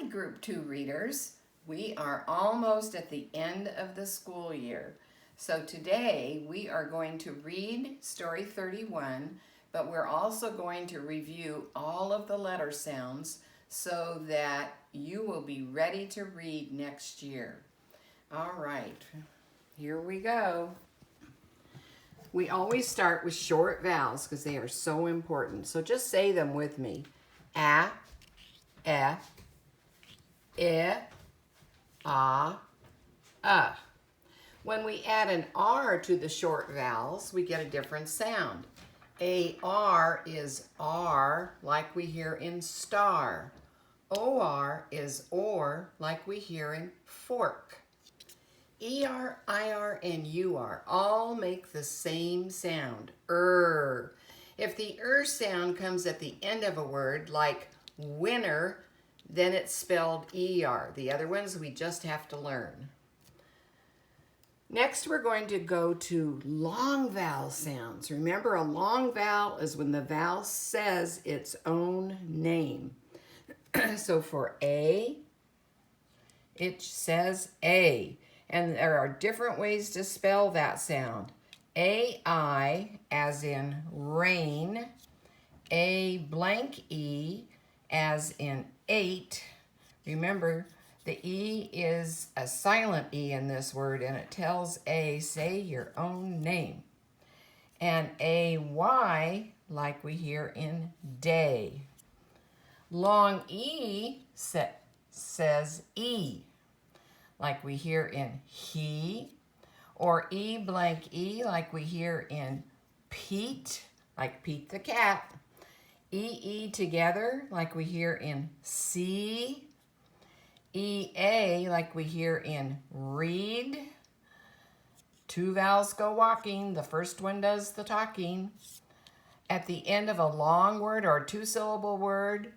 Hi, Group 2 readers. We are almost at the end of the school year. So today we are going to read Story 31, but we're also going to review all of the letter sounds so that you will be ready to read next year. All right, here we go. We always start with short vowels because they are so important. So just say them with me. A, E, I, a. When we add an R to the short vowels, we get a different sound. AR is R, like we hear in star. OR is or, like we hear in fork. ER, IR, and UR all make the same sound, If the sound comes at the end of a word, like winner, then it's spelled ER. The other ones we just have to learn. Next, we're going to go to long vowel sounds. Remember, a long vowel is when the vowel says its own name. So for A, it says A. And there are different ways to spell that sound. AI, as in rain. A blank E, as in 8. Remember, the E is a silent E in this word, and it tells A, say your own name. And AY, like we hear in day. Long E says E, like we hear in he, or E blank E, like we hear in Pete, like Pete the cat. EE together, like we hear in see. EA, like we hear in read. Two vowels go walking, the first one does the talking. At the end of a long word or two-syllable word,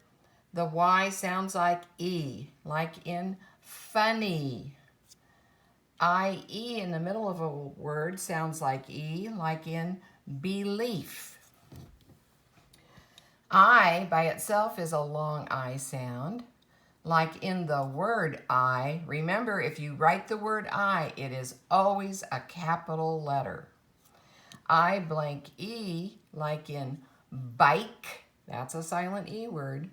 the Y sounds like E, like in funny. IE in the middle of a word sounds like E, like in belief. I by itself is a long I sound, like in the word I. Remember, if you write the word I, it is always a capital letter. I blank E, like in bike. That's a silent E word.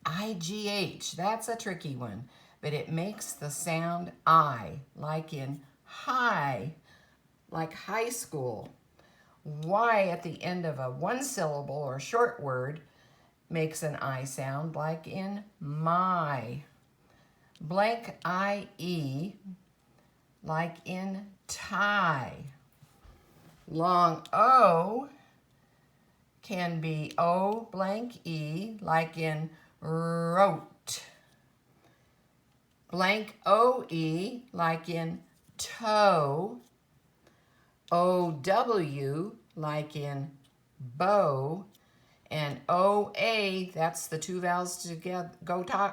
IGH, that's a tricky one, but it makes the sound I, like in high, like high school. Y at the end of a one-syllable or short word makes an I sound, like in my. Blank IE, like in tie. Long O can be O blank E, like in wrote. Blank OE, like in toe. OW, like in bow. And OA, that's the two vowels together,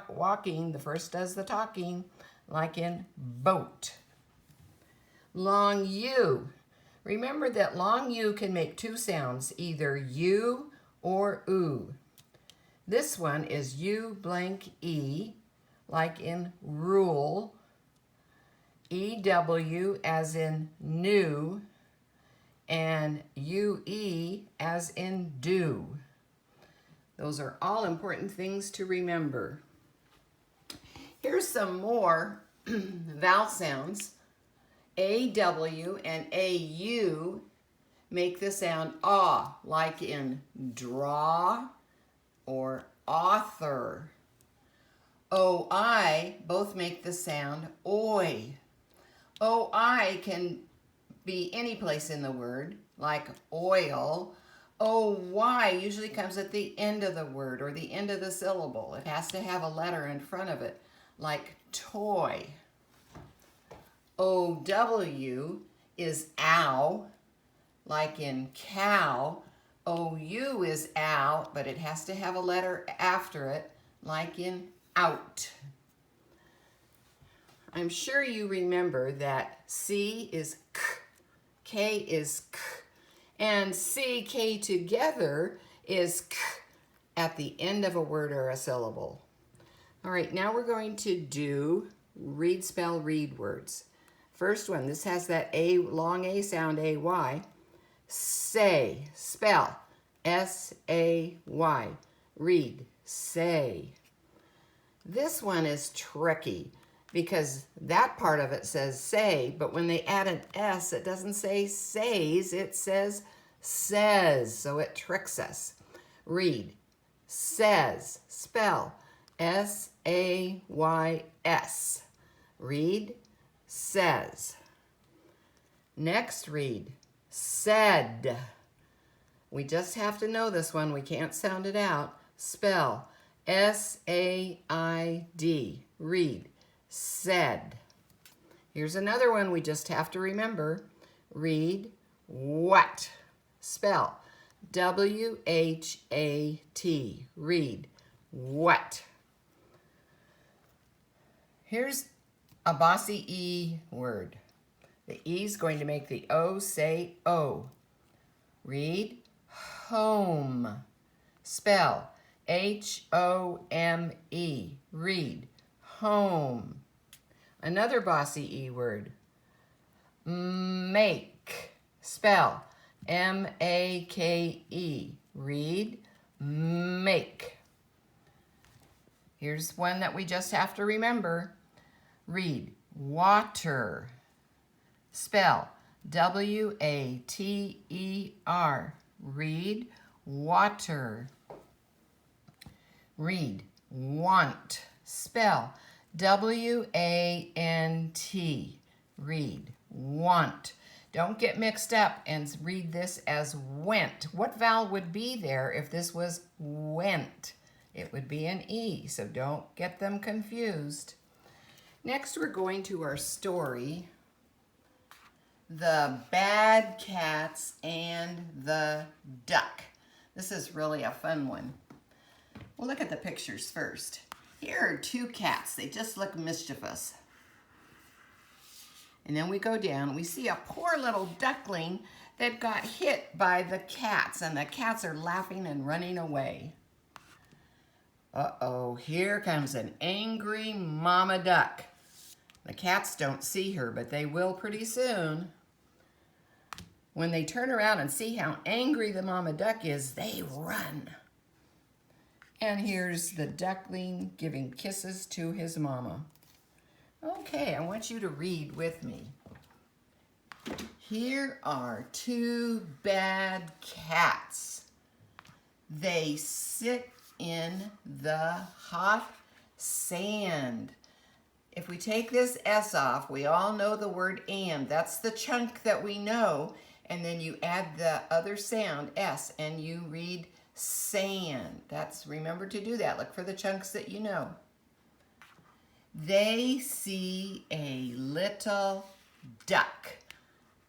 walking. The first does the talking, like in boat. Long U. Remember that long U can make two sounds, either U or oo. This one is U blank E, like in rule. EW as in new, and UE as in do. Those are all important things to remember. Here's some more vowel sounds. AW and AU make the sound ah, like in draw or author. OI both make the sound oi. OI can be any place in the word, like oil. OY usually comes at the end of the word or the end of the syllable. It has to have a letter in front of it, like toy. OW is ow, like in cow. OU is ow, but it has to have a letter after it, like in out. I'm sure you remember that C is k, K is k, and C, K together is k at the end of a word or a syllable. All right, now we're going to do read, spell, read words. First one, this has that A, long A sound, A-Y. Say, spell, S-A-Y. Read, say. This one is tricky because that part of it says say, but when they add an S, it doesn't say says, it says so it tricks us. Read, says, spell, S-A-Y-S. Read, says. Next, read, said. We just have to know this one. We can't sound it out. Spell, S-A-I-D. Read, said. Here's another one we just have to remember. Read, what. Spell, W-H-A-T. Read, what. Here's a bossy E word. The E is going to make the O say O. Read, home. Spell, H-O-M-E. Read, home. Another bossy E word. Make. Spell, M-A-K-E. Read, make. Here's one that we just have to remember. Read, water. Spell, W-A-T-E-R. Read, water. Read, want. Spell, W-A-N-T. Read, want. Don't get mixed up and read this as went. What vowel would be there if this was went? It would be an E, so don't get them confused. Next, we're going to our story, The Bad Cats and the Duck. This is really a fun one. We'll look at the pictures first. Here are two cats. They just look mischievous. And then we go down. We see a poor little duckling that got hit by the cats, and the cats are laughing and running away. Uh-oh, here comes an angry mama duck. The cats don't see her, but they will pretty soon. When they turn around and see how angry the mama duck is, they run. And here's the duckling giving kisses to his mama. Okay, I want you to read with me. Here are two bad cats. They sit in the hot sand. If we take this S off, we all know the word and. That's the chunk that we know. And then you add the other sound, S, and you read sand. Remember to do that. Look for the chunks that you know. They see a little duck.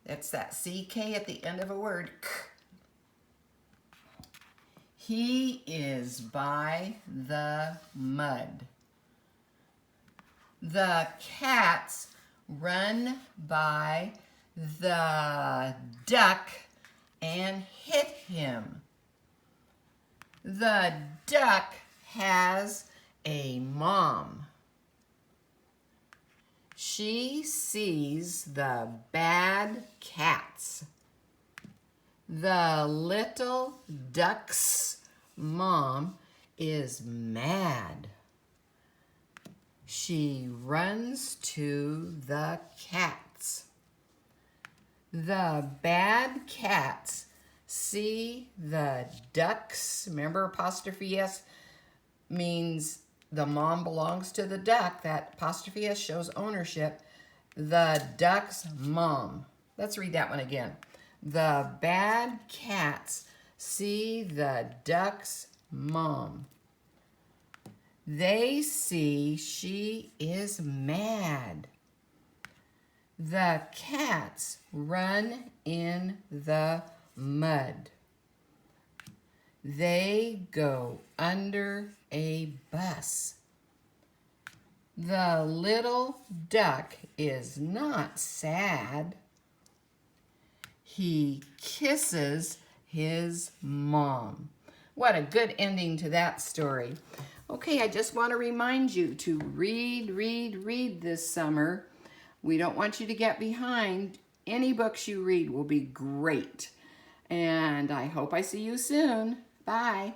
That's that CK at the end of a word. He is by the mud. The cats run by the duck and hit him. The duck has a mom. She sees the bad cats. The little duck's mom is mad. She runs to the cats. The bad cats see the ducks. Remember, apostrophe S means the mom belongs to the duck. That apostrophe S shows ownership. The duck's mom. Let's read that one again. The bad cats see the duck's mom. They see she is mad. The cats run in the mud. They go under a bus. The little duck is not sad. He kisses his mom. What a good ending to that story. Okay, I just want to remind you to read this summer. We don't want you to get behind. Any books you read will be great. And I hope I see you soon. Bye.